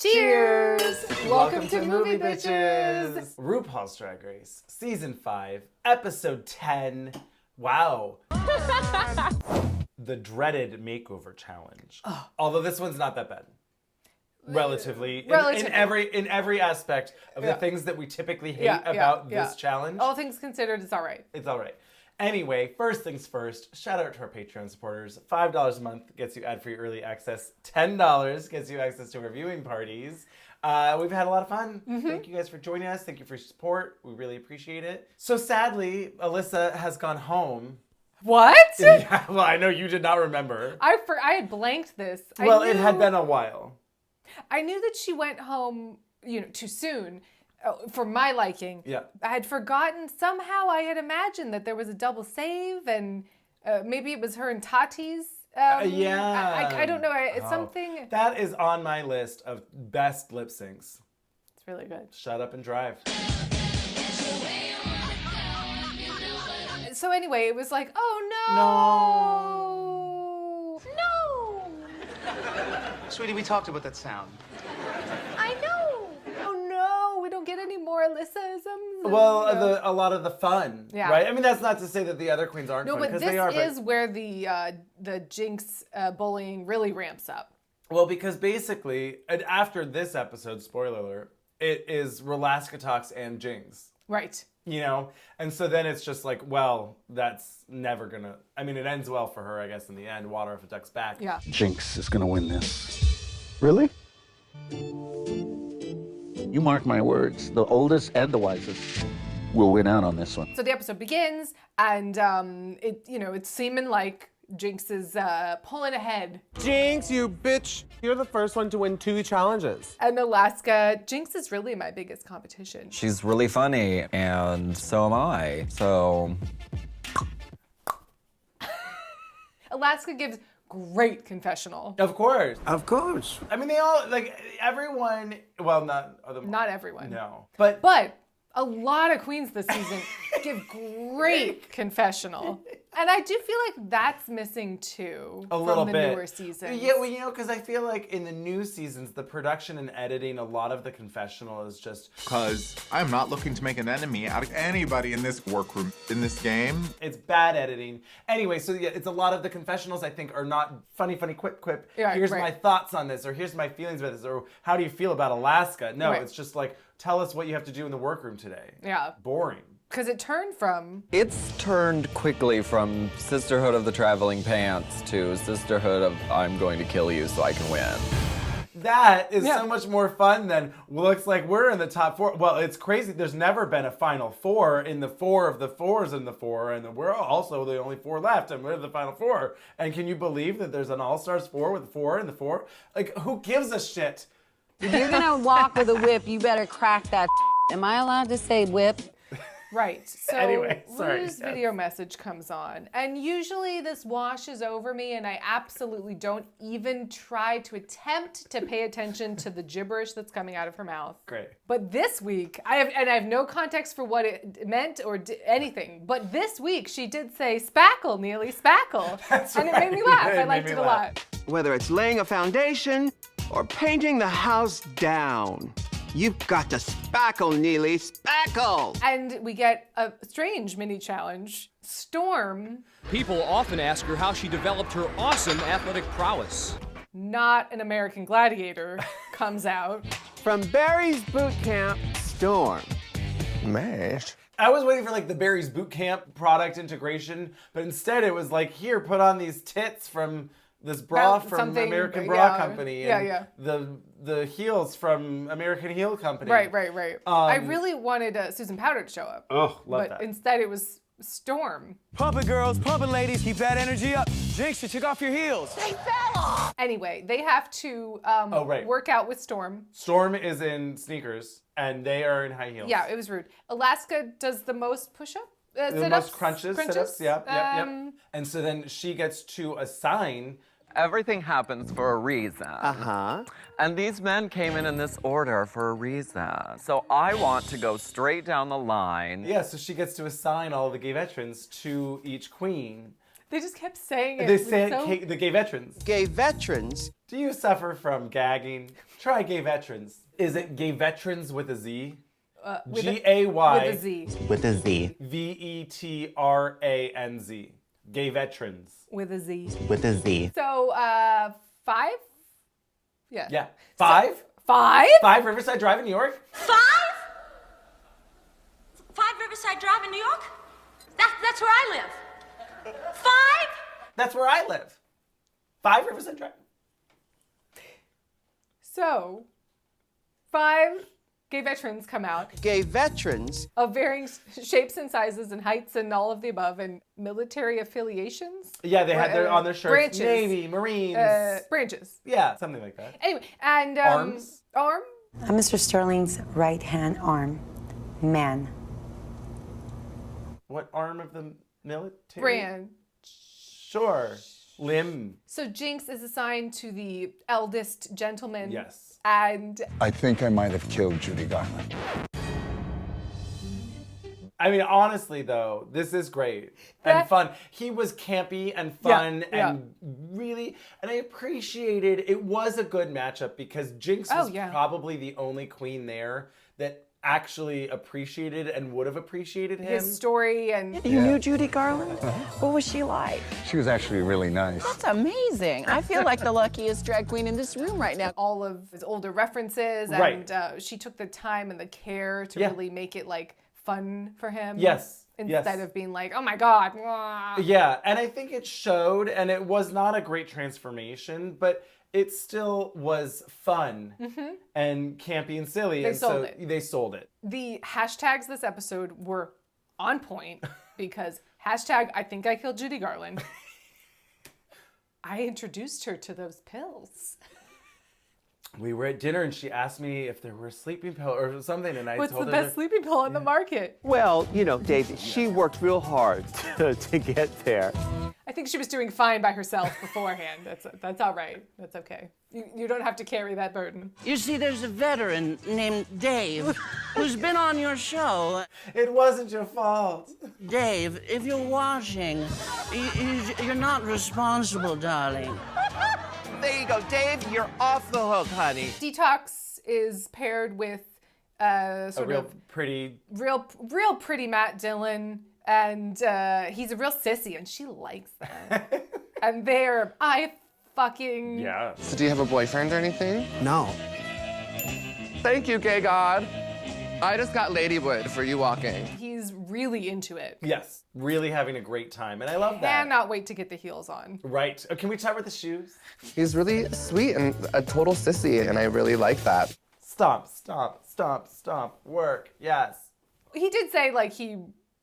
Cheers! Welcome to MovieBitches! RuPaul's Drag Race, Season 5, Episode 10. Wow. The dreaded makeover challenge. Oh. Although this one's not that bad. Relatively. In every aspect of the things that we typically hate about this challenge. All things considered, it's all right. It's all right. Anyway, first things first, shout out to our Patreon supporters. $5 a month gets you ad-free early access. $10 gets you access to our viewing parties. We've had a lot of fun. Mm-hmm. Thank you guys for joining us. Thank you for your support. We really appreciate it. So sadly, Alyssa has gone home. What? Yeah, well, I know you did not remember. I had blanked this. It had been a while. I knew that she went home, too soon. For my liking. Yeah. I had forgotten, somehow I had imagined that there was a double save and maybe it was her and Tati's. Yeah. I don't know. It's something. That is on my list of best lip syncs. It's really good. Shut Up and Drive. So anyway, it was like, oh no. No. Sweetie, we talked about that sound. I know. We don't get any more Alyssa-isms. Well, a lot of the fun, right? I mean, that's not to say that the other queens aren't fun, because they are. No, but this is where the Jinx bullying really ramps up. Well, because basically, after this episode, spoiler alert, it is Relaska Talks and Jinx. Right. And so then it's just like, well, that's never gonna, I mean, it ends well for her, I guess, in the end. Water off a duck's back. Yeah. Jinx is gonna win this. Really? You mark my words, the oldest and the wisest will win out on this one. So the episode begins, and it's seeming like Jinx is pulling ahead. Jinx, you bitch! You're the first one to win 2 challenges. And Alaska, Jinx is really my biggest competition. She's really funny, and so am I. So Alaska gives great confessional. Of course. Of course. I mean, they all, everyone, well, not everyone. No. But a lot of queens this season give great confessional. And I do feel like that's missing too from the newer seasons. Yeah, well, because I feel like in the new seasons, the production and editing, a lot of the confessional is just... Because I'm not looking to make an enemy out of anybody in this workroom, in this game. It's bad editing. Anyway, so yeah, it's a lot of the confessionals, I think, are not funny, quip. Yeah, here's my thoughts on this, or here's my feelings about this, or how do you feel about Alaska? No, It's just like, tell us what you have to do in the workroom today. Yeah. Boring. Because it turned from... it's turned quickly from Sisterhood of the Traveling Pants to Sisterhood of I'm going to kill you so I can win. That is so much more fun than, looks like we're in the top 4. Well, it's crazy. There's never been a final 4 in the 4 of the 4s in the 4, and we're also the only 4 left, and we're the final 4. And can you believe that there's an All-Stars 4 with 4 in the 4? Like, who gives a shit? If you're gonna walk with a whip, you better crack that. Am I allowed to say whip? Right. So anyway, sorry. Ru's video message comes on. And usually this washes over me and I absolutely don't even try to attempt to pay attention to the gibberish that's coming out of her mouth. Great. But this week, I have no context for what it meant or anything. But this week she did say spackle, Neely, spackle. That's and right. It made me laugh. It I liked made it me a laugh. lot. Whether it's laying a foundation or painting the house down, you've got to spackle, Neely, spackle! And we get a strange mini challenge. Storm. People often ask her how she developed her awesome athletic prowess. Not an American Gladiator comes out. From Barry's boot camp, Storm. Mash. I was waiting for the Barry's Boot Camp product integration, but instead it was like, here, put on these tits from this bra from American Bra Company, and the heels from American Heel Company. Right. I really wanted Susan Powder to show up. Oh, love that. But instead it was Storm. Pump it, girls, pump it, ladies, keep that energy up. Jinx, you took off your heels. They fell! Anyway, they have to work out with Storm. Storm is in sneakers, and they are in high heels. Yeah, it was rude. Alaska does the most push-up. The most crunches, sit-ups, yep. And so then she gets to assign... Everything happens for a reason. Uh-huh. And these men came in this order for a reason. So I want to go straight down the line. Yeah, so she gets to assign all the gay veterans to each queen. They just kept saying it. They It was say so- the gay veterans. Gay veterans. Do you suffer from gagging? Try gay veterans. Is it gay veterans with a Z? with G-A-Y with a Z. With a Z. V-E-T-R-A-N-Z. Gay veterans. With a Z. With a Z. So, 5? Yeah. Yeah. 5? 5? 5 Riverside Drive in New York? 5 Riverside Drive in New York? That's where I live. 5? That's where I live. 5 Riverside Drive. So, 5 gay veterans come out Gay veterans. of varying shapes and sizes and heights and all of the above and military affiliations. Yeah, they had on their shirts branches. Navy, Marines. Branches. Yeah, something like that. Anyway, and Arms? Arm. I'm Mr. Sterling's right-hand arm man. What arm of the military? Brand. Sure. Limb. So Jinx is assigned to the eldest gentleman. Yes. And I think I might have killed Judy Garland. I mean, honestly, though, this is great and fun. He was campy and fun and really, and I appreciated it was a good matchup because Jinx was probably the only queen there that actually appreciated and would have appreciated him. his story and You knew Judy Garland? What was she like? She was actually really nice. That's amazing. I feel like the luckiest drag queen in this room right now. all of his older references Right. and she took the time and the care to really make it like fun for him. Yes. Instead of being like, oh my God. Mwah. Yeah, and I think it showed, and it was not a great transformation, but it still was fun and campy and silly. They sold it. They sold it. The hashtags this episode were on point because hashtag I think I killed Judy Garland. I introduced her to those pills. We were at dinner and she asked me if there were a sleeping pill or something, and I What's told the her best sleeping pill on the market? Well, you know, Daisy, she worked real hard to get there. I think she was doing fine by herself beforehand. That's all right. That's okay. You don't have to carry that burden. You see, there's a veteran named Dave who's been on your show. It wasn't your fault. Dave, if you're watching, you're not responsible, darling. There you go, Dave, you're off the hook, honey. Detox is paired with A real pretty Matt Dillon, and he's a real sissy, and she likes that. And yeah. So do you have a boyfriend or anything? No. Thank you, gay god. I just got ladywood for you walking. He's really into it. Yes, really having a great time, and I love that. Cannot wait to get the heels on. Right. Can we talk about the shoes? He's really sweet and a total sissy, and I really like that. Stomp, stomp, stomp, stomp. Work. Yes. He did say he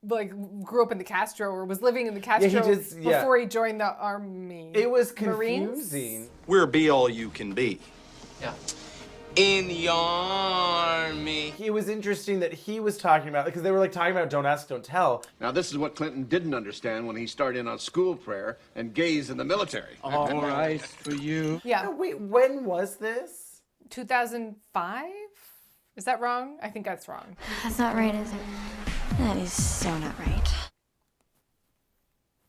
grew up in the Castro or was living in the Castro before he joined the army. It was Marines? confusing. We're be all you can be. Yeah. In the army. It was interesting that he was talking about, because they were talking about don't ask, don't tell. Now, this is what Clinton didn't understand when he started in on school prayer and gays in the military. All right for you. Yeah. Oh, wait, when was this? 2005? Is that wrong? I think that's wrong. That's not right, is it? That is so not right.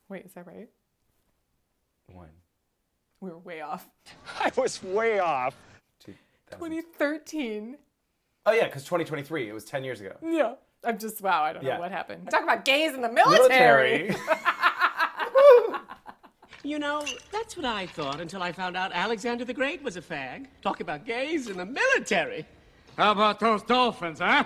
Wait, is that right? When? We were way off. I was way off. 2013. Oh, yeah, because 2023. It was 10 years ago. Yeah. I'm just, wow, I don't know Yeah. what happened. Talk about gays in the military. You know, that's what I thought until I found out Alexander the Great was a fag. Talk about gays in the military. How about those dolphins, huh?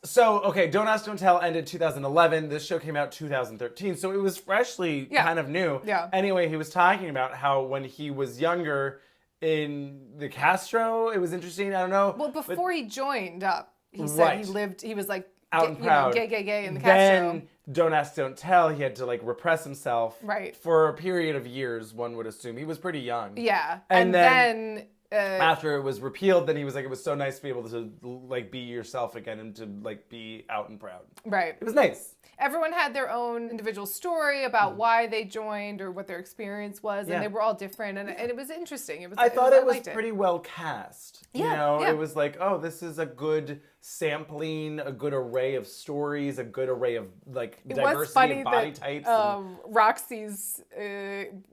So, okay, Don't Ask, Don't Tell ended 2011. This show came out 2013, so it was freshly kind of new. Yeah. Anyway, he was talking about how when he was younger in the Castro, it was interesting. I don't know. Well, before he joined up, he said he was out and proud. Gay in the Castro. Then, Don't Ask, Don't Tell, he had to repress himself. Right. For a period of years, one would assume. He was pretty young. Yeah. And then after it was repealed, then he was it was so nice to be able to be yourself again and to be out and proud. Right. It was nice. everyone had their own individual story about why they joined or what their experience was, and they were all different, and it was interesting. I thought it was pretty well cast. Yeah, you know, yeah. it was like, oh, this is a good sampling, a good array of stories, a good array of like diversity of body types. Roxy's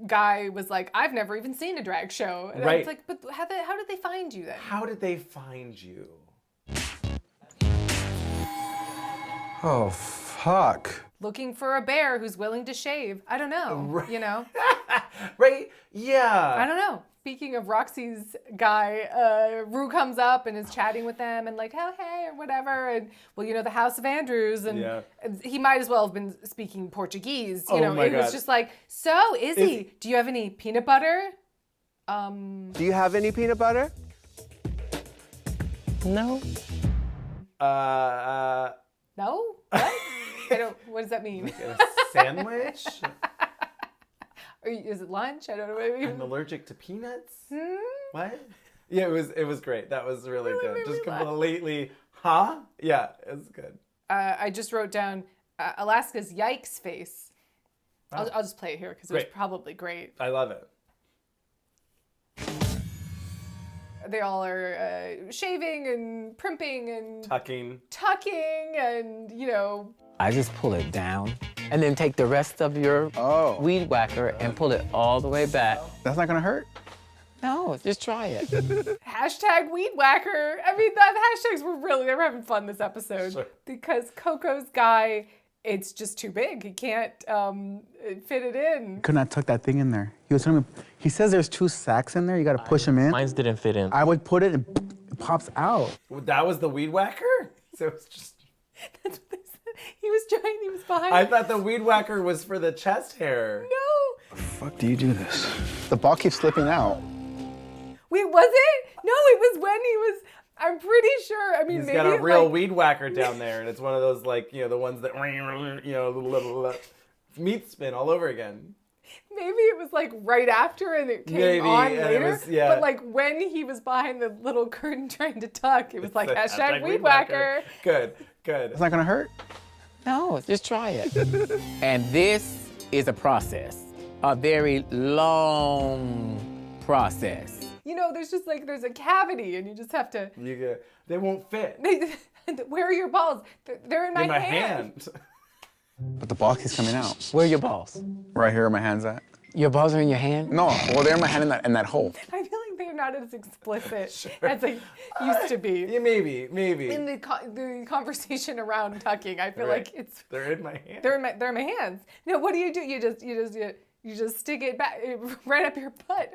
guy was like, I've never even seen a drag show. And I was like, but how did they find you then? How did they find you? Oh, fuck. Looking for a bear who's willing to shave. I don't know, you know? Right? Yeah. I don't know. Speaking of Roxy's guy, Ru comes up and is chatting with them and like, oh, hey, or whatever. And, well, you know, the House of Andrews. And he might as well have been speaking Portuguese. You know, it was just like, so, Izzy, do you have any peanut butter? Do you have any peanut butter? No. No? What? I don't, what does that mean? Like a sandwich? Is it lunch? I don't know what I mean. I'm allergic to peanuts? What? Yeah, it was great. That was really good. Just completely, huh? Yeah, it was good. I just wrote down Alaska's yikes face. Oh. I'll just play it here because it was probably great. I love it. They all are shaving and primping and tucking and, you know. I just pull it down and then take the rest of your weed whacker and pull it all the way back. That's not gonna hurt? No, just try it. Hashtag weed whacker. I mean, the hashtags they were having fun this episode because Coco's guy, it's just too big. He can't fit it in. Could not tuck that thing in there. He was telling me, he says there's 2 sacks in there. You gotta push them in. Mine didn't fit in. I would put it and it pops out. That was the weed whacker? So it's just. That's what they said. He was behind. I thought the weed whacker was for the chest hair. No. The fuck do you do this? The ball keeps slipping out. Wait, was it? No, it was when he was. I'm pretty sure. I mean, He's maybe got a real weed whacker down there, and it's one of those like, you know, the ones that, you know, little meat spin all over again. Maybe it was like right after and it came on later. But like when he was behind the little curtain trying to tuck, it was like hashtag weed whacker. Good. It's not gonna hurt? No, just try it. And this is a process, a very long process. You know, there's a cavity and you just have to. They won't fit. Where are your balls? They're in my hand. But the ball keeps coming out. Where are your balls? Right here where my hand's at. Your balls are in your hand? No, well, they're in my hand in that hole. I feel like they're not as explicit as they used to be. Yeah, maybe. In the conversation around tucking, I feel like it's. They're in my hands. They're in my hands. No, what do? You just stick it back right up your butt.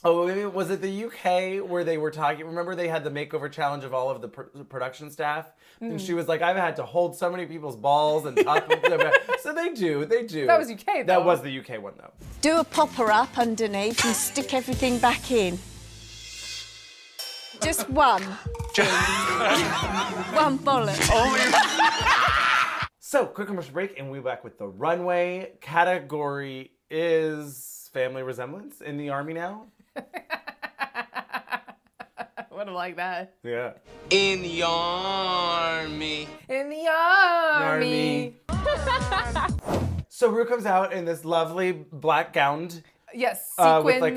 Oh, was it the UK where they were talking? Remember they had the makeover challenge of all of the production staff? And she was like, I've had to hold so many people's balls and tuck them. So they do. That was UK, though. That was the UK one, though. Do a popper up underneath and stick everything back in. Just one. One bullet. So, quick commercial break, and we'll be back with the runway. Category is family resemblance in the army now. Wouldn't like that. Yeah. In the army. In the army. So Ru comes out in this lovely black gown. Yes, sequined with like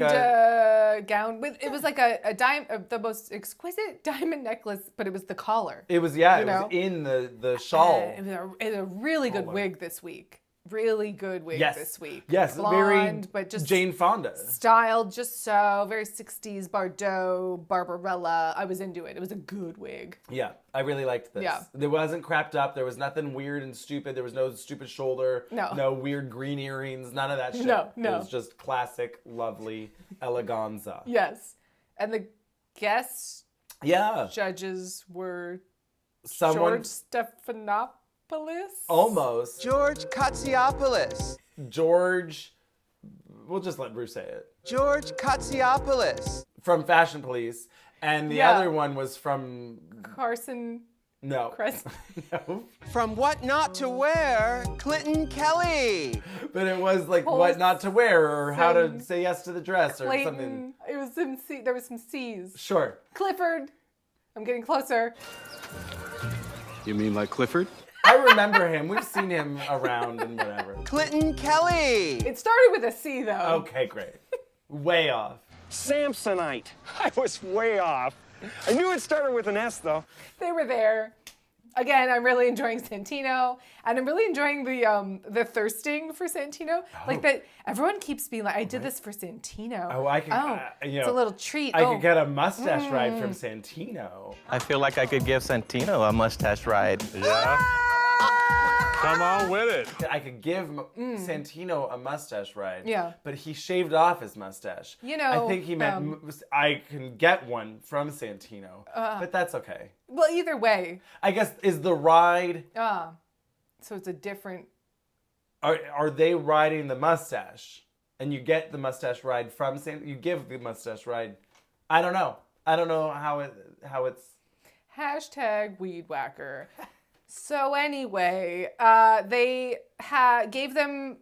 gown. It was like the most exquisite diamond necklace, but it was the collar. It was, it was in the shawl. It was a really good wig this week. Really good wig this week. Yes, blonde, very but just Jane Fonda. Styled just so, very 60s Bardot, Barbarella. I was into it. It was a good wig. Yeah, I really liked this. Yeah. There wasn't crapped up. There was nothing weird and stupid. There was no stupid shoulder. No weird green earrings. None of that shit. No. It was just classic, lovely eleganza. Yes. And the guest judges were George Stephanopoulos. Almost. George Katsiopolis. George, we'll just let Bruce say it. George Katsiopolis. From Fashion Police. And the other one was from... Carson... No. No. From What Not to Wear, Clinton Kelly. But it was like what not to wear or how to say yes to the dress or Clayton, something. It was there was some C's. Sure. Clifford. I'm getting closer. You mean like Clifford? I remember him. We've seen him around and whatever. Clinton Kelly. It started with a C, though. Okay, great. Way off. Samsonite. I was way off. I knew it started with an S, though. They were there. Again, I'm really enjoying Santino, and I'm really enjoying the thirsting for Santino. Like that, everyone keeps being like, "I did this for Santino." Oh, I can. It's a little treat. I could get a mustache ride from Santino. I feel like I could give Santino a mustache ride. Yeah. Come on with it. I could give Santino a mustache ride. Yeah. But he shaved off his mustache. You know, I think he meant I can get one from Santino. But that's okay. Well, either way. I guess, is the ride... So it's a different... Are they riding the mustache? And you get the mustache ride from Santino? You give the mustache ride. I don't know. I don't know how it's... Hashtag weed whacker. So anyway, they gave them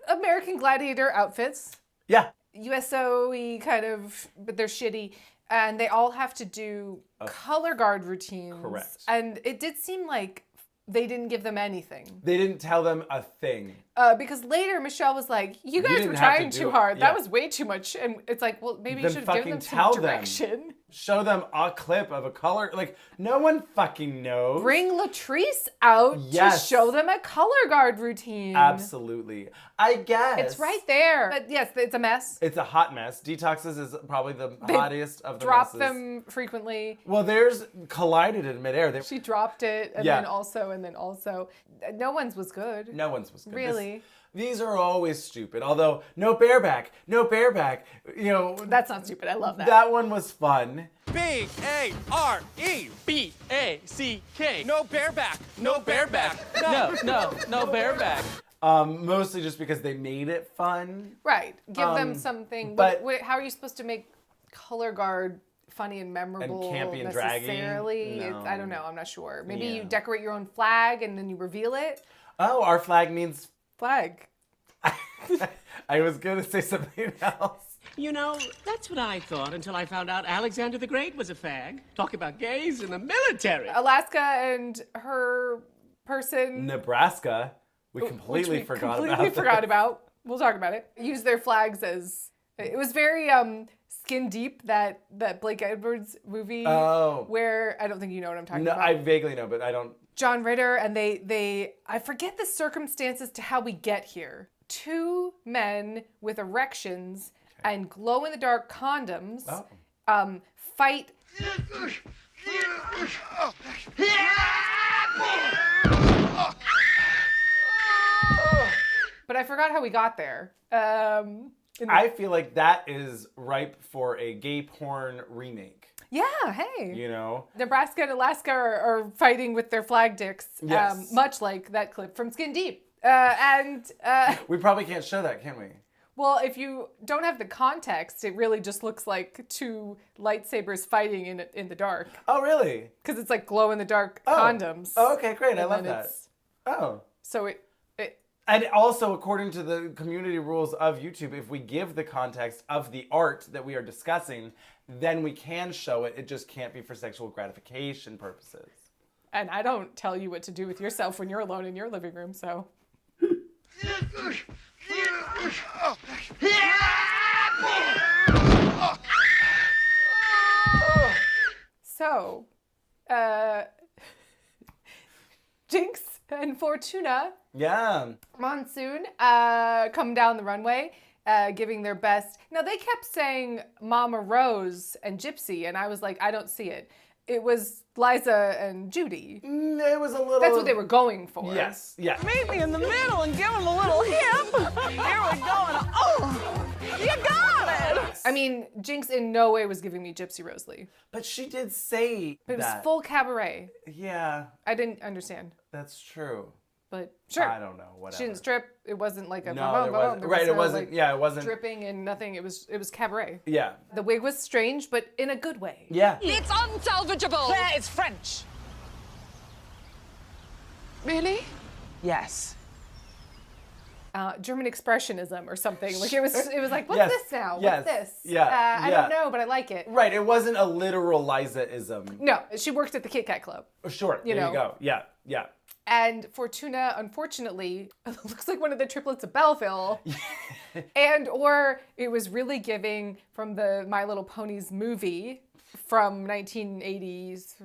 American Gladiator outfits. Yeah. USO-y kind of, but they're shitty. And they all have to do color guard routines. Correct. And it did seem like they didn't give them anything. They didn't tell them a thing. Because later Michelle was like, you guys were trying too hard. That was way too much. And it's like, well, maybe you should have given them some direction. Show them a clip of a color. Like, no one fucking knows. Bring Latrice out to show them a color guard routine. Absolutely. I guess. It's right there. But yes, it's a mess. It's a hot mess. Detoxes is probably the hottest of the drop messes. Them frequently. Well, theirs collided in midair. She dropped it and then also. No one's was good. No one's was good. Really? These are always stupid. Although, no bareback. You know. That's not stupid. I love that. That one was fun. B-A-R-E-B-A-C-K. No bareback. No bareback. No bareback. Mostly just because they made it fun. Right. Give them something. But how are you supposed to make color guard funny and memorable and campy and necessarily? draggy? No. I don't know. I'm not sure. Maybe you decorate your own flag and then you reveal it. Oh, our flag means... Flag. I was going to say something else. You know, that's what I thought until I found out Alexander the Great was a fag. Talk about gays in the military. Alaska and her person... Nebraska. We completely forgot about. We'll talk about it. Use their flags as... It was very skin deep, that Blake Edwards movie. Oh. Where, I don't think you know what I'm talking about. I vaguely know, but I don't... John Ritter, and I forget the circumstances to how we get here. 2 men with erections and glow-in-the-dark condoms fight... But I forgot how we got there. I feel like that is ripe for a gay porn remake. Yeah, hey. You know? Nebraska and Alaska are fighting with their flag dicks, much like that clip from Skin Deep. We probably can't show that, can we? Well, if you don't have the context, it really just looks like 2 lightsabers fighting in the dark. Oh, really? Because it's like glow-in-the-dark condoms. Oh, okay, great. I love that. Oh. So And also, according to the community rules of YouTube, if we give the context of the art that we are discussing, then we can show it. It just can't be for sexual gratification purposes. And I don't tell you what to do with yourself when you're alone in your living room, so. So, Jinx and Fortuna. Yeah. Monsoon come down the runway, giving their best. Now, they kept saying Mama Rose and Gypsy, and I was like, I don't see it. It was Liza and Judy. It was a little... That's what they were going for. Yes, yeah. Meet me in the middle and give him a little hip. Here we go. And, oh, you got it. I mean, Jinx in no way was giving me Gypsy Rose Lee. But she did say But it was full cabaret. Yeah. I didn't understand. That's true. But sure. I don't know. Whatever. She didn't strip. It wasn't like a... No, there wasn't. Right, it wasn't... Yeah, it wasn't... Dripping and nothing. It was cabaret. Yeah. The wig was strange, but in a good way. Yeah. It's unsalvageable. Claire, it's French. Really? Yes. German expressionism or something. Like it was like, what's Yes. this now? Yes. What's this? Yeah. I don't know, but I like it. Right, it wasn't a literal Liza-ism. No, she worked at the Kit Kat Club. Sure, there you go. Yeah, yeah. And Fortuna, unfortunately, looks like one of the triplets of Belleville. And or it was really giving from the My Little Ponies movie from 1980s.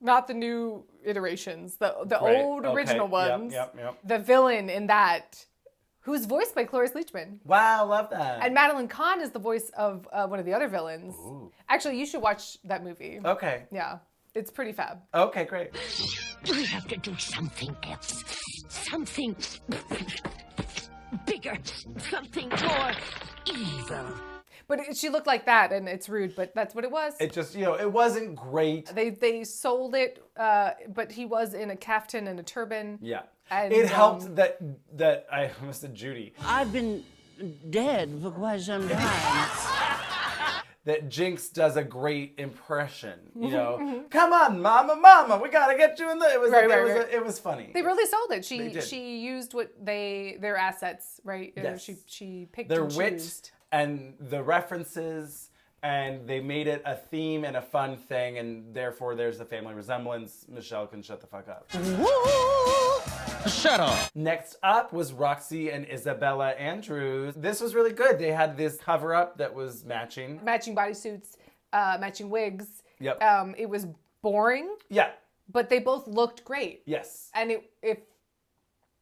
Not the new iterations, the old original ones. Yep. The villain in that, who's voiced by Cloris Leachman. Wow, love that. And Madeline Kahn is the voice of one of the other villains. Ooh. Actually, you should watch that movie. Okay. Yeah, it's pretty fab. Okay, great. We have to do something else. Something bigger. Something more evil. But she looked like that, and it's rude, but that's what it was. It just, it wasn't great. They sold it, but he was in a caftan and a turban. Yeah. And, it helped that I almost said Judy. I've been dead for quite some time. That Jinx does a great impression, Come on, mama, we gotta get you in the. It was it was funny. They really sold it. She used their assets, right? Yes. She picked their and wit choosed. And the references, and they made it a theme and a fun thing, and therefore there's a family resemblance. Michelle can shut the fuck up. Shut up. Next up was Roxy and Isabella Andrews. This was really good. They had this cover-up that was matching. Matching bodysuits, matching wigs. Yep. It was boring. Yeah. But they both looked great. Yes. And if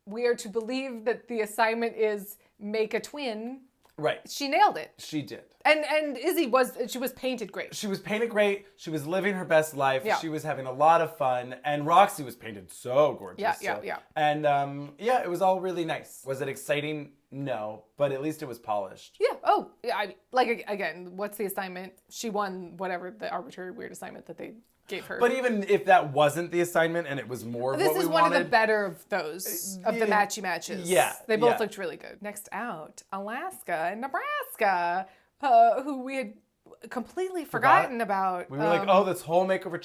we are to believe that the assignment is make a twin, right, she nailed it. She did. And Izzy was painted great. She was painted great. She was living her best life. Yeah. She was having a lot of fun. And Roxy was painted so gorgeous. Yeah. And it was all really nice. Was it exciting? No, but at least it was polished. Yeah. Oh, yeah. Again, what's the assignment? She won whatever the arbitrary weird assignment that they gave her. But even if that wasn't the assignment and it was more of this what we is one wanted, of the better of those, of the matchy matches. Yeah. They both looked really good. Next out, Alaska and Nebraska, who we had completely forgotten about. We were like, oh, this whole makeover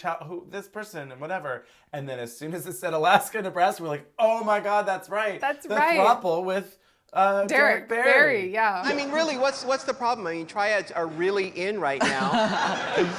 this person and whatever. And then as soon as it said Alaska and Nebraska, we're like, oh my God, that's right. That's the right. throuple with Derek Barry. Yeah. I mean, really, what's the problem? I mean, triads are really in right now.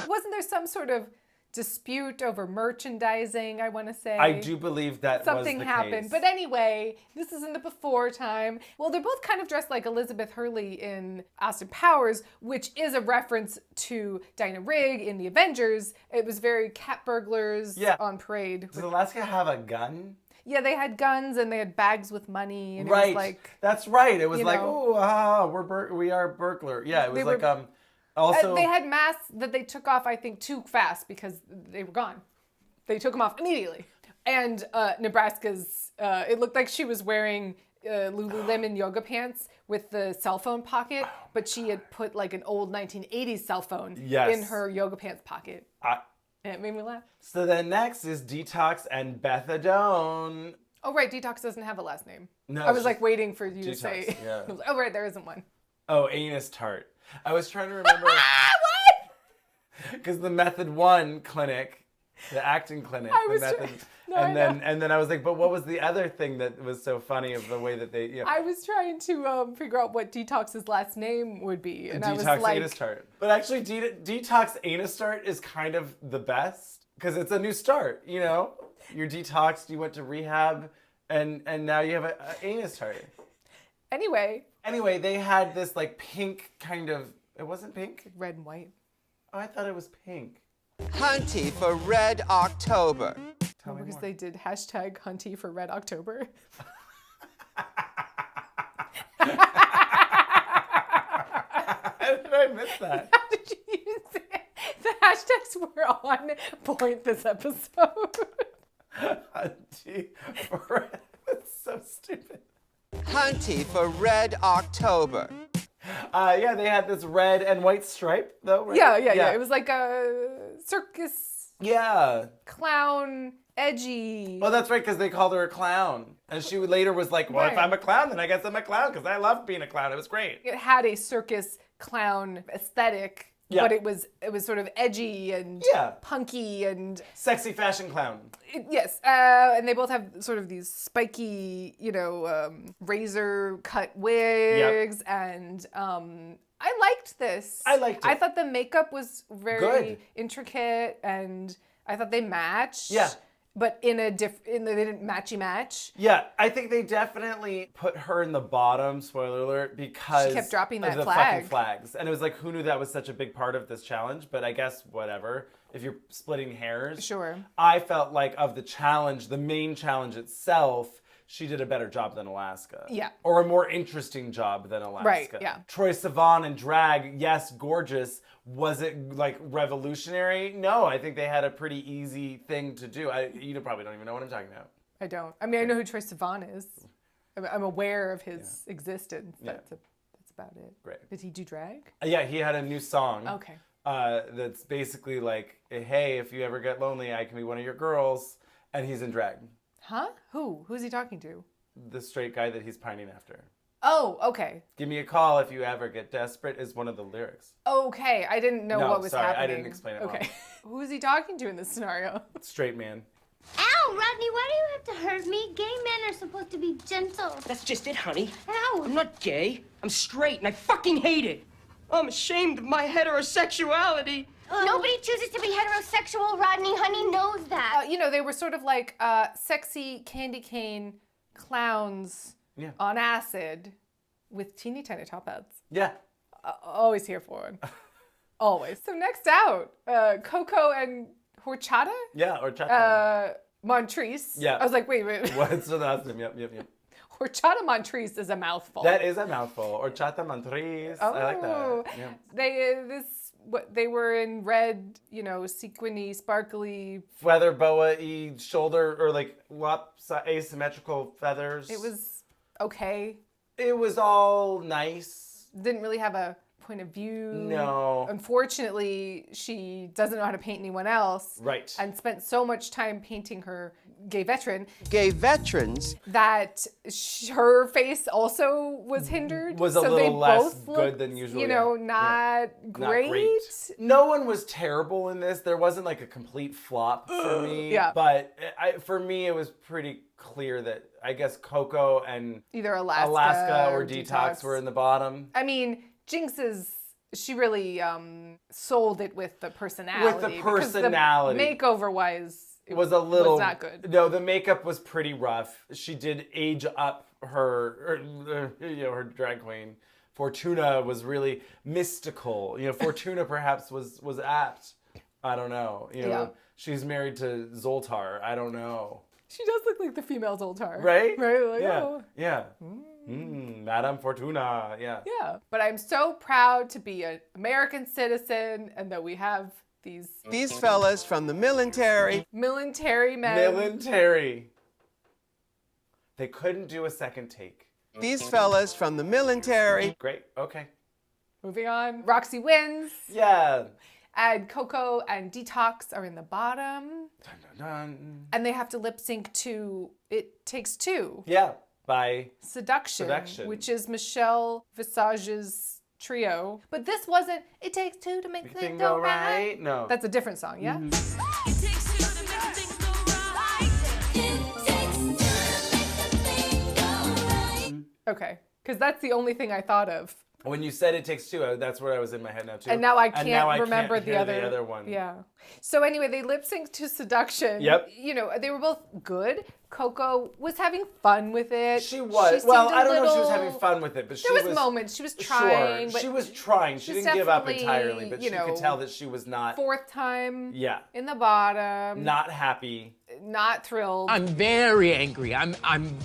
Wasn't there some sort of dispute over merchandising, I want to say? I do believe that something was the happened. case. But anyway, this is in the before time. Well, they're both kind of dressed like Elizabeth Hurley in Austin Powers, which is a reference to Dinah Rigg in The Avengers. It was very cat burglars on parade. Does Alaska have a gun? Yeah, they had guns and they had bags with money. And right. It was like, that's right. It was like, we are burglar. Yeah, it was also, they had masks that they took off, I think, too fast because they were gone. They took them off immediately. And Nebraska's, it looked like she was wearing Lululemon yoga pants with the cell phone pocket, but she had put like an old 1980s cell phone in her yoga pants pocket. And it made me laugh. So then next is Detox and Bethadone. Oh, right. Detox doesn't have a last name. No, I was like waiting for you Detox, to say. Yeah. I was like, oh, right. There isn't one. Oh, Anus Tart. I was trying to remember. What? Because the Method 1 clinic, the acting clinic, and then I was like, but what was the other thing that was so funny of the way that they? I was trying to figure out what Detox's last name would be, and Detox I was like, Anus Tart. But actually, Detox Anus Tart is kind of the best because it's a new start. You're detoxed, you went to rehab, and now you have an anus tart. Anyway, they had this like pink kind of. It wasn't pink. Red and white. Oh, I thought it was pink. Hunty for Red October. Because they did hashtag Hunty for Red October. How did I miss that? How did you use it? The hashtags were on point this episode. Hunty for Red. That's so stupid. Hunty for Red October. They had this red and white stripe, though, right? Yeah. It was like a circus clown, edgy. Well, that's right, because they called her a clown. And she later was like, well, if I'm a clown, then I guess I'm a clown, because I love being a clown. It was great. It had a circus clown aesthetic, but it was sort of edgy and punky and... Sexy fashion clown. Yes, and they both have sort of these spiky, razor cut wigs, and I liked this. I liked it. I thought the makeup was very intricate, and I thought they matched. Yeah. but in a they didn't match. Yeah, I think they definitely put her in the bottom, spoiler alert, because she kept dropping that of the flag. fucking flags. And it was like, who knew that was such a big part of this challenge? But I guess whatever. If you're splitting hairs. Sure. I felt like of the challenge, the main challenge itself, she did a better job than Alaska. Yeah. Or a more interesting job than Alaska. Right, yeah. Troye Sivan in drag, yes, gorgeous. Was it like revolutionary? No, I think they had a pretty easy thing to do. You probably don't even know what I'm talking about. I don't. I mean, I know who Troye Sivan is. I'm aware of his existence. That's about it. Great. Did he do drag? Yeah, he had a new song. Okay. That's basically like, hey, if you ever get lonely, I can be one of your girls. And he's in drag. Huh? Who? Who's he talking to? The straight guy that he's pining after. Oh, okay. Give me a call if you ever get desperate is one of the lyrics. Okay, I didn't know what was happening. I didn't explain it well. Okay. Who is he talking to in this scenario? Straight man. Ow, Rodney, why do you have to hurt me? Gay men are supposed to be gentle. That's just it, honey. Ow. I'm not gay. I'm straight, and I fucking hate it. I'm ashamed of my heterosexuality. Nobody chooses to be heterosexual. Rodney, honey, knows that. They were sort of like sexy candy cane clowns on acid with teeny tiny top hats. Yeah. Always here for it. Always. So next out, Coco and Horchata? Yeah, Horchata. Montrese. Yeah. I was like, wait. What's the last name? Yep. Horchata Montrese is a mouthful. That is a mouthful. Horchata Montrese. I like that. Yeah. They were in red, sequiny, sparkly. Feather boa-y shoulder, or like asymmetrical feathers. It was okay. It was all nice. Didn't really have a point of view. No. Unfortunately, she doesn't know how to paint anyone else. Right. And spent so much time painting her gay veteran. Gay veterans. That her face also was hindered. Was a little less good than usual. Not great. No one was terrible in this. There wasn't like a complete flop for me. Yeah. But for me, it was pretty clear that I guess Coco and either Alaska or Detox were in the bottom. I mean, she really sold it with the personality. With the personality. Makeover-wise, it was not good. No, the makeup was pretty rough. She did age up her drag queen. Fortuna was really mystical. Fortuna perhaps was apt. I don't know. She's married to Zoltar. I don't know. She does look like the female Zoltar. Right? Right? Like, yeah. oh. Yeah. Madame Fortuna. Yeah. Yeah. But I'm so proud to be an American citizen and that we have these fellas from the military. Military men. Military. They couldn't do a second take. These fellas from the military. Great. Okay. Moving on. Roxy wins. Yeah. And Coco and Detox are in the bottom. Dun, dun, dun. And they have to lip sync to It Takes Two. Yeah. By Seduction, which is Michelle Visage's trio. But this wasn't It Takes Two to Make Things Go Right. No. That's a different song, yeah? It takes two to make things go right. It takes two to make the thing go right. Okay, because that's the only thing I thought of. When you said It Takes Two, that's what I was in my head now too. And now I can't remember the other one. Yeah. So anyway, they lip synced to Seduction. Yep. They were both good. Coco was having fun with it. She was. Well, I don't know if she was having fun with it, but there was moments. She was trying. Sure, but she was trying. She didn't give up entirely, but you could tell that she was not. Fourth time. Yeah. In the bottom. Not happy. Not thrilled. I'm very angry. I'm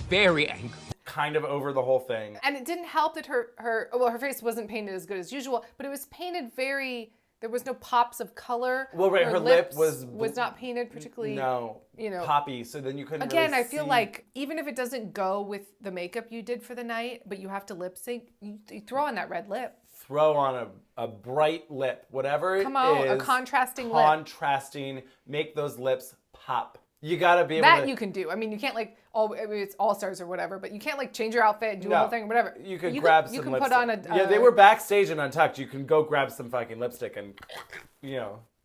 very angry. Kind of over the whole thing. And it didn't help that her face wasn't painted as good as usual, but it was painted there was no pops of color. Well, right, her lip was not painted particularly poppy, so then you couldn't Again, really I feel see. like even if it doesn't go with the makeup you did for the night, but you have to lip sync, you throw on that red lip. Throw on a bright lip, whatever it is. Come on, a contrasting lip. Contrasting, make those lips pop. You gotta be able that to... you can do. I mean, you can't it's All Stars or whatever, but you can't change your outfit and do a whole thing or whatever. You could grab some lipstick. You can put on yeah, they were backstage and Untucked. You can go grab some fucking lipstick and,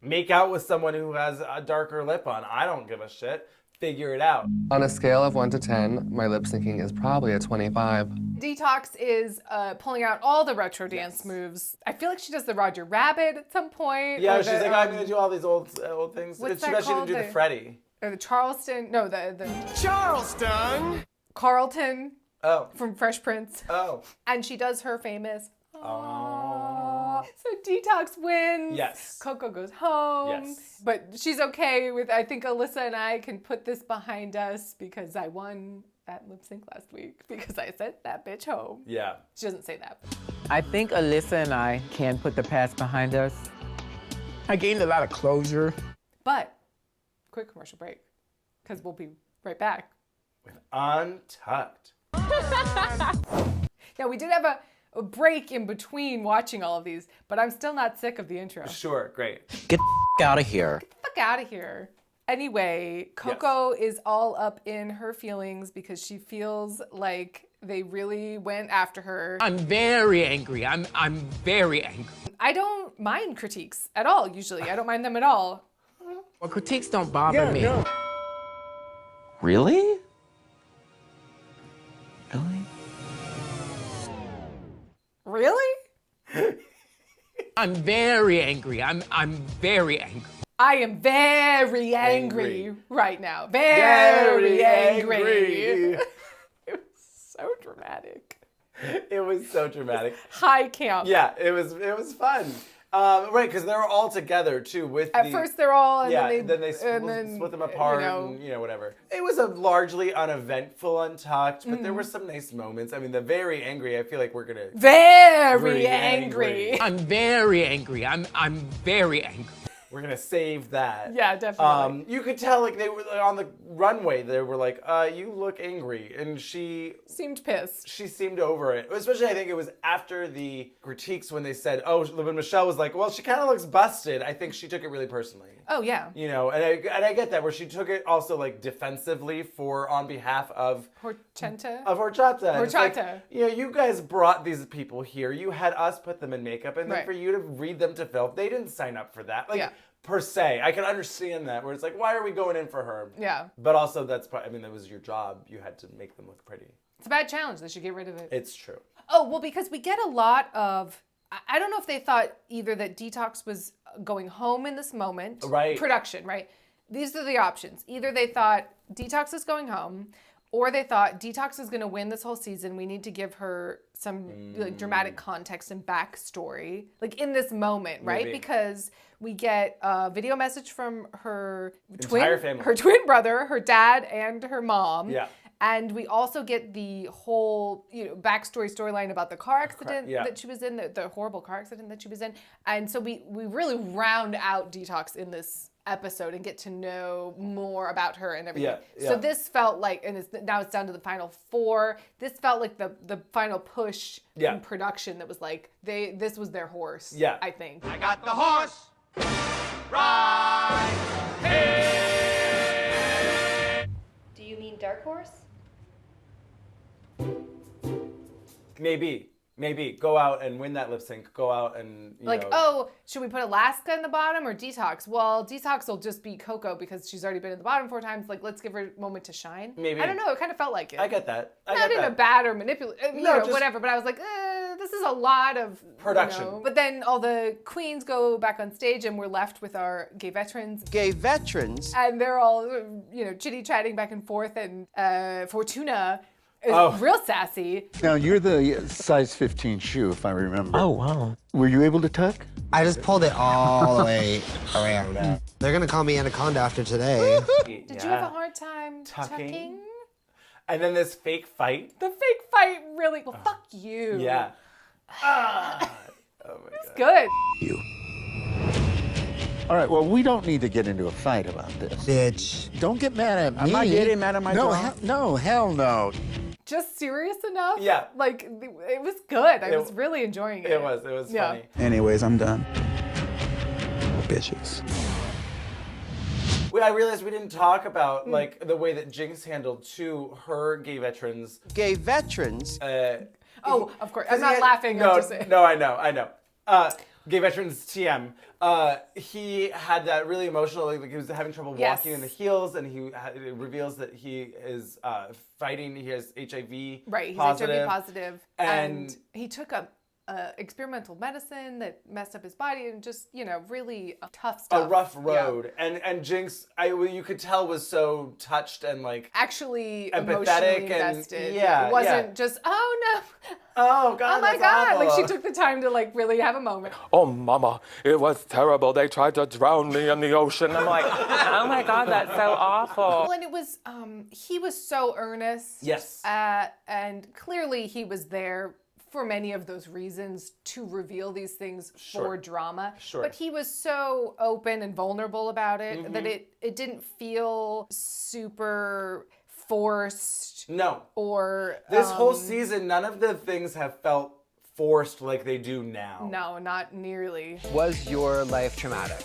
make out with someone who has a darker lip on. I don't give a shit. Figure it out. On a scale of 1 to 10, my lip syncing is probably a 25. Detox is pulling out all the retro dance moves. I feel like she does the Roger Rabbit at some point. Yeah, she's like, I'm gonna do all these old things. What's It's too bad she didn't do the Freddy. or the Charleston. No, the Charleston. Carlton. Oh. From Fresh Prince. Oh. And she does her famous. Oh. So Detox wins. Yes. Coco goes home. Yes. But she's okay with. I think Alyssa and I can put this behind us because I won that lip sync last week because I sent that bitch home. Yeah. She doesn't say that. I think Alyssa and I can put the past behind us. I gained a lot of closure. But quick commercial break because we'll be right back. With Untucked. Now, we did have a break in between watching all of these, but I'm still not sick of the intro. Sure, great. Get the out of here. Fuck out of here. Anyway, Coco is all up in her feelings because she feels like they really went after her. I'm very angry. I'm very angry. I don't mind critiques at all, usually. I don't mind them at all. Well, critiques don't bother me. No. Really? Really? I'm very angry. I'm very angry. I am very angry right now. Very angry. It was so dramatic. It was so dramatic. High camp. Yeah, it was fun. Right, because they were all together too. At first they're all, and then they split them apart, and whatever. It was a largely uneventful Untucked, but there were some nice moments. I mean, the very angry. I feel like we're gonna very angry. I'm very angry. I'm very angry. We're gonna save that. Yeah, definitely. You could tell, like, they were on the runway. They were like, "You look angry," and she seemed pissed. She seemed over it. Especially, I think it was after the critiques when they said, "Oh," when Michelle was like, "Well, she kind of looks busted." I think she took it really personally. Oh yeah. You know, and I get that, where she took it also like defensively on behalf of Horchata. It's like, you guys brought these people here. You had us put them in makeup, and then for you to read them to film, they didn't sign up for that. Like, per se, I can understand that, where it's like, why are we going in for her? Yeah. But also, that was your job. You had to make them look pretty. It's a bad challenge. They should get rid of it. It's true. Oh, well, because we get a lot of, I don't know if they thought either that Detox was going home in this moment. Right. Production, right? These are the options. Either they thought Detox is going home, or they thought Detox is going to win this whole season. We need to give her some dramatic context and backstory, like in this moment, right? Maybe. Because we get a video message from her Entire family. her twin brother, her dad, and her mom. Yeah. And we also get the whole, backstory storyline about the car accident that she was in, the horrible car accident that she was in. And so we really round out Detox in this episode and get to know more about her and everything. So this felt like, and now it's down to the final 4. This felt like the final push in production that was like, this was their horse, I think. I got the horse right here. Do you mean Dark Horse? Maybe go out and win that lip sync. Go out and should we put Alaska in the bottom or Detox? Well, Detox will just beat Coco because she's already been in the bottom 4 times. Like, let's give her a moment to shine. Maybe. I don't know. It kind of felt like it. I get that. Not in a bad or manipulative, whatever. But I was like, this is a lot of production. But then all the queens go back on stage, and we're left with our gay veterans. Gay veterans? And they're all, chitty-chatting back and forth. And Fortuna is real sassy. Now, you're the size 15 shoe, if I remember. Oh, wow. Were you able to tuck? I just pulled it all the way around. They're going to call me Anaconda after today. Did you have a hard time tucking? And then this fake fight. The fake fight really, fuck you. Yeah. Oh my God. It's good. You. All right, well, we don't need to get into a fight about this. Bitch. Don't get mad at me. Am I getting mad at my No, hell no. Just serious enough? Yeah. Like, it was good. I was really enjoying it. It was funny. Anyways, I'm done. Bitches. I realized we didn't talk about the way that Jinx handled her gay veterans. Gay veterans? Of course. I'm not laughing. No, I'm just saying. No, I know. Gay veterans TM. He had that really emotional, he was having trouble walking in the heels, and it reveals that he is fighting. He has HIV Right, he's positive. HIV positive. And he took a experimental medicine that messed up his body and just, really tough stuff. A rough road. And Jinx, you could tell was so touched and like actually empathetic emotionally invested. Yeah, it wasn't just, oh no. Oh God, oh my that's God. awful. Like she took the time to like really have a moment. Oh, Mama, it was terrible. They tried to drown me in the ocean. I'm like, oh my God, that's so awful. Well, and it was, he was so earnest. Yes. And clearly he was there for many of those reasons to reveal these things for drama. Sure. But he was so open and vulnerable about it that it didn't feel super forced. No. Or this whole season, none of the things have felt forced like they do now. No, not nearly. Was your life traumatic?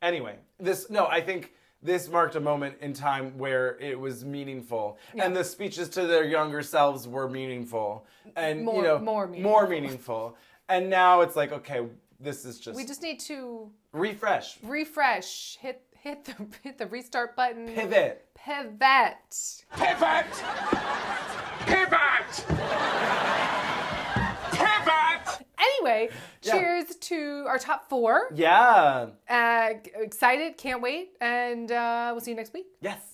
Anyway, I think this marked a moment in time where it was meaningful. Yeah. And the speeches to their younger selves were meaningful. And, more meaningful. And now it's like, okay, this is just... We just need to... Refresh. Hit the restart button. Pivot. Pivot. Pivot! Pivot! Pivot! Anyway, cheers to our top 4. Yeah. Excited, can't wait, and we'll see you next week. Yes.